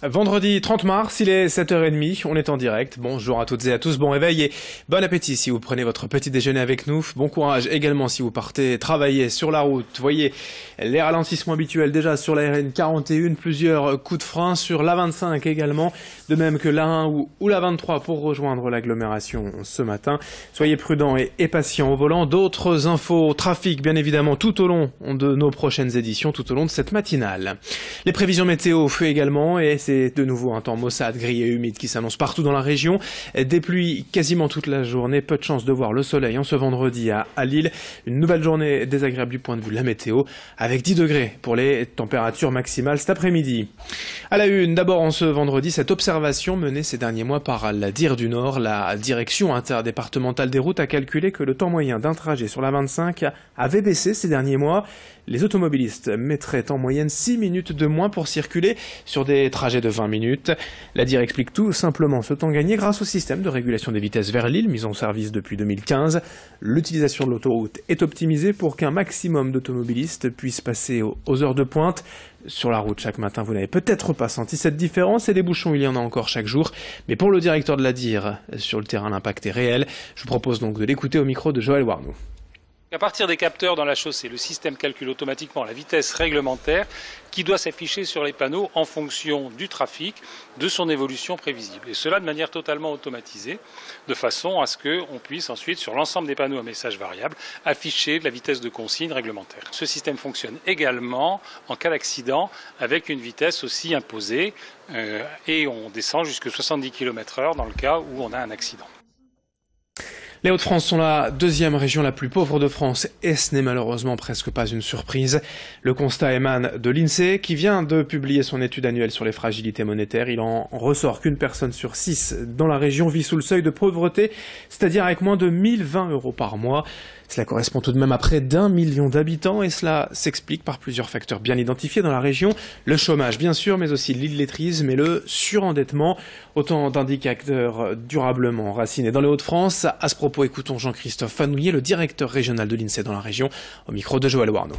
Vendredi 30 mars, il est 7h30, on est en direct. Bonjour à toutes et à tous, bon réveil et bon appétit si vous prenez votre petit déjeuner avec nous. Bon courage également si vous partez travailler sur la route. Voyez les ralentissements habituels déjà sur la RN 41, plusieurs coups de frein sur la 25 également, de même que la 1 ou la 23 pour rejoindre l'agglomération ce matin. Soyez prudents et patients au volant. D'autres infos, trafic bien évidemment tout au long de nos prochaines éditions, tout au long de cette matinale. Les prévisions météo également et c'est de nouveau un temps maussade, gris et humide qui s'annonce partout dans la région. Des pluies quasiment toute la journée, peu de chance de voir le soleil en ce vendredi à Lille. Une nouvelle journée désagréable du point de vue de la météo, avec 10 degrés pour les températures maximales cet après-midi. À la une, d'abord en ce vendredi, cette observation menée ces derniers mois par la DIR du Nord, la direction interdépartementale des routes, a calculé que le temps moyen d'un trajet sur la 25 avait baissé ces derniers mois. Les automobilistes mettraient en moyenne 6 minutes de moins pour circuler sur des trajets de 20 minutes. La DIR explique tout simplement ce temps gagné grâce au système de régulation des vitesses vers Lille, mis en service depuis 2015. L'utilisation de l'autoroute est optimisée pour qu'un maximum d'automobilistes puissent passer aux heures de pointe. Sur la route chaque matin, vous n'avez peut-être pas senti cette différence et des bouchons, il y en a encore chaque jour. Mais pour le directeur de la DIR, sur le terrain, l'impact est réel. Je vous propose donc de l'écouter au micro de Joël Warnow. À partir des capteurs dans la chaussée, le système calcule automatiquement la vitesse réglementaire qui doit s'afficher sur les panneaux en fonction du trafic, de son évolution prévisible. Et cela de manière totalement automatisée, de façon à ce qu'on puisse ensuite, sur l'ensemble des panneaux à message variable, afficher la vitesse de consigne réglementaire. Ce système fonctionne également en cas d'accident avec une vitesse aussi imposée et on descend jusqu'à 70 km/h dans le cas où on a un accident. Les Hauts-de-France sont la deuxième région la plus pauvre de France et ce n'est malheureusement presque pas une surprise. Le constat émane de l'INSEE qui vient de publier son étude annuelle sur les fragilités monétaires. Il en ressort qu'une personne sur 6 dans la région vit sous le seuil de pauvreté, c'est-à-dire avec moins de 1020 € par mois. Cela correspond tout de même à près d'1 million d'habitants et cela s'explique par plusieurs facteurs bien identifiés dans la région. Le chômage bien sûr, mais aussi l'illettrisme et le surendettement. Autant d'indicateurs durablement enracinés dans les Hauts-de-France. À ce propos, écoutons Jean-Christophe Fanouillet, le directeur régional de l'INSEE dans la région, au micro de Joël Warnow.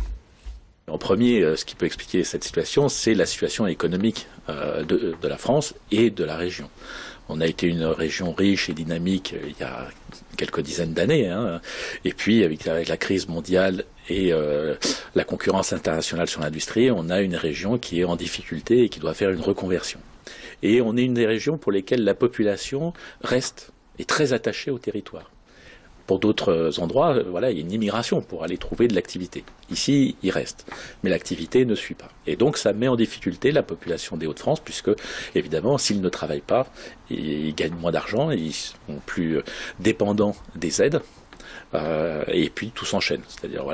En premier, ce qui peut expliquer cette situation, c'est la situation économique de la France et de la région. On a été une région riche et dynamique il y a quelques dizaines d'années, et puis avec la crise mondiale et la concurrence internationale sur l'industrie, on a une région qui est en difficulté et qui doit faire une reconversion. Et on est une des régions pour lesquelles la population est très attachée au territoire. Pour d'autres endroits, il y a une immigration pour aller trouver de l'activité. Ici, il reste. Mais l'activité ne suit pas. Et donc, ça met en difficulté la population des Hauts-de-France, puisque, évidemment, s'ils ne travaillent pas, ils gagnent moins d'argent, ils sont plus dépendants des aides. Et puis, tout s'enchaîne. C'est-à-dire,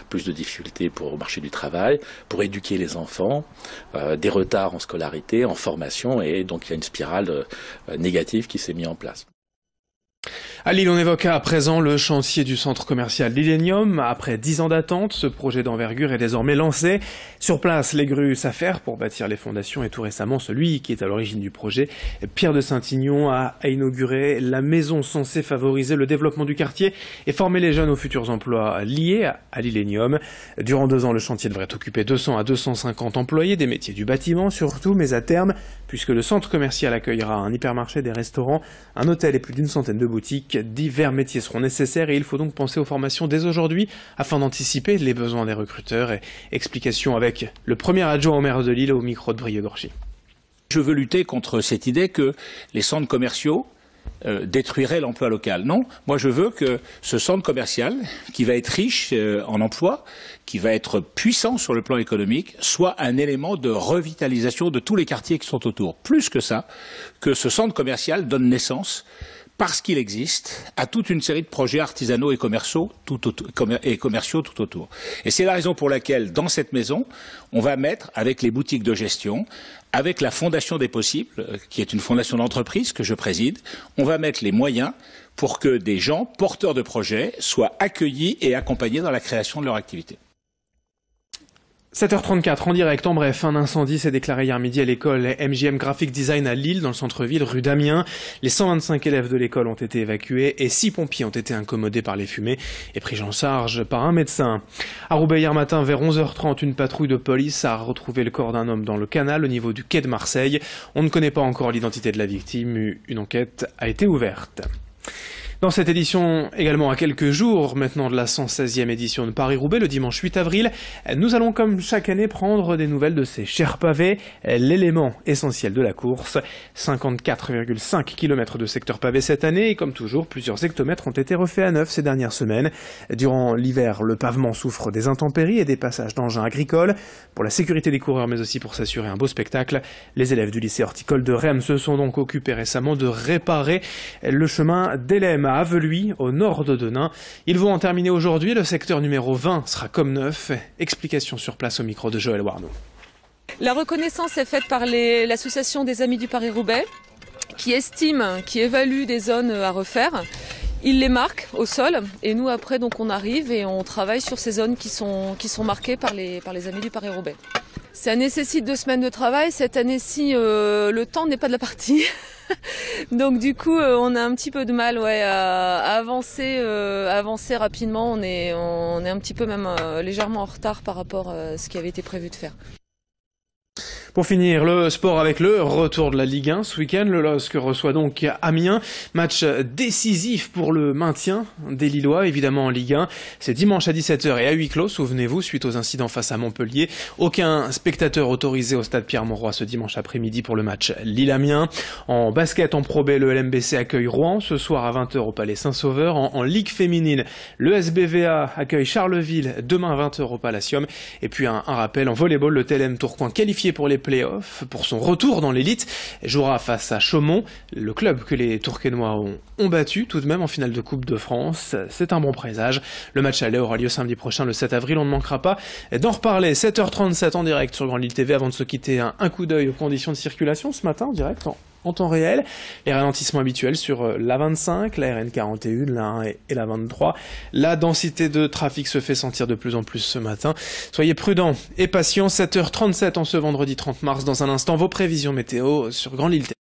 plus de difficultés pour le marché du travail, pour éduquer les enfants, des retards en scolarité, en formation, et donc il y a une spirale négative qui s'est mise en place. À Lille, on évoque à présent le chantier du centre commercial Lillenium. Après 10 ans d'attente, ce projet d'envergure est désormais lancé. Sur place, les grues s'affairent pour bâtir les fondations et tout récemment, celui qui est à l'origine du projet, Pierre de Saint-Ignon, a inauguré la maison censée favoriser le développement du quartier et former les jeunes aux futurs emplois liés à Lillenium. Durant 2 ans, le chantier devrait occuper 200 à 250 employés des métiers du bâtiment surtout, mais à terme, puisque le centre commercial accueillera un hypermarché, des restaurants, un hôtel et plus d'une centaine de boutiques, divers métiers seront nécessaires et il faut donc penser aux formations dès aujourd'hui afin d'anticiper les besoins des recruteurs. Et explication avec le premier adjoint au maire de Lille au micro de Brieux-Gorgy. Je veux lutter contre cette idée que les centres commerciaux détruiraient l'emploi local. Non, moi je veux que ce centre commercial, qui va être riche en emploi, qui va être puissant sur le plan économique, soit un élément de revitalisation de tous les quartiers qui sont autour. Plus que ça, que ce centre commercial donne naissance, parce qu'il existe, à toute une série de projets artisanaux et commerciaux tout autour. Et c'est la raison pour laquelle, dans cette maison, on va mettre, avec les boutiques de gestion, avec la Fondation des Possibles, qui est une fondation d'entreprise que je préside, on va mettre les moyens pour que des gens porteurs de projets soient accueillis et accompagnés dans la création de leur activité. 7h34 en direct, en bref, un incendie s'est déclaré hier midi à l'école MJM Graphic Design à Lille, dans le centre-ville, rue d'Amiens. Les 125 élèves de l'école ont été évacués et 6 pompiers ont été incommodés par les fumées et pris en charge par un médecin. À Roubaix, hier matin, vers 11h30, une patrouille de police a retrouvé le corps d'un homme dans le canal au niveau du quai de Marseille. On ne connaît pas encore l'identité de la victime, une enquête a été ouverte. Dans cette édition, également à quelques jours maintenant de la 116e édition de Paris-Roubaix, le dimanche 8 avril, nous allons comme chaque année prendre des nouvelles de ces chers pavés, l'élément essentiel de la course. 54,5 km de secteur pavé cette année et comme toujours, plusieurs hectomètres ont été refaits à neuf ces dernières semaines. Durant l'hiver, le pavement souffre des intempéries et des passages d'engins agricoles. Pour la sécurité des coureurs mais aussi pour s'assurer un beau spectacle, les élèves du lycée horticole de Reims se sont donc occupés récemment de réparer le chemin d'Élème à Aveluy, au nord de Denain. Ils vont en terminer aujourd'hui. Le secteur numéro 20 sera comme neuf. Explication sur place au micro de Joël Warneau. La reconnaissance est faite par l'association des Amis du Paris-Roubaix qui estime, qui évalue des zones à refaire. Ils les marquent au sol et nous après donc on arrive et on travaille sur ces zones qui sont marquées par les Amis du Paris-Roubaix. Ça nécessite 2 semaines de travail. Cette année-ci, le temps n'est pas de la partie. Donc du coup, on a un petit peu de mal à avancer rapidement. On est un petit peu même légèrement en retard par rapport à ce qui avait été prévu de faire. Pour finir, le sport avec le retour de la Ligue 1 ce week-end. Le LOSC reçoit donc Amiens. Match décisif pour le maintien des Lillois, évidemment en Ligue 1. C'est dimanche à 17h et à huis clos, souvenez-vous, suite aux incidents face à Montpellier. Aucun spectateur autorisé au stade Pierre-Mauroy ce dimanche après-midi pour le match Lille-Amiens. En basket, en Pro B, le LMBC accueille Rouen ce soir à 20h au Palais Saint-Sauveur. En Ligue féminine, le SBVA accueille Charleville demain à 20h au Palacium. Et puis un rappel, en volleyball, le TLM Tourcoing qualifié pour les playoffs, pour son retour dans l'élite, jouera face à Chaumont, le club que les Tourquenois ont battu tout de même en finale de Coupe de France. C'est un bon présage. Le match aller aura lieu samedi prochain, le 7 avril. On ne manquera pas d'en reparler. 7h37 en direct sur Grand Lille TV. Avant de se quitter, un coup d'œil aux conditions de circulation ce matin en direct en temps réel. Les ralentissements habituels sur la 25, la RN 41, la 1 et la 23. La densité de trafic se fait sentir de plus en plus ce matin. Soyez prudents et patients. 7h37 en ce vendredi 30 mars. Dans un instant, vos prévisions météo sur Grand Lille TV.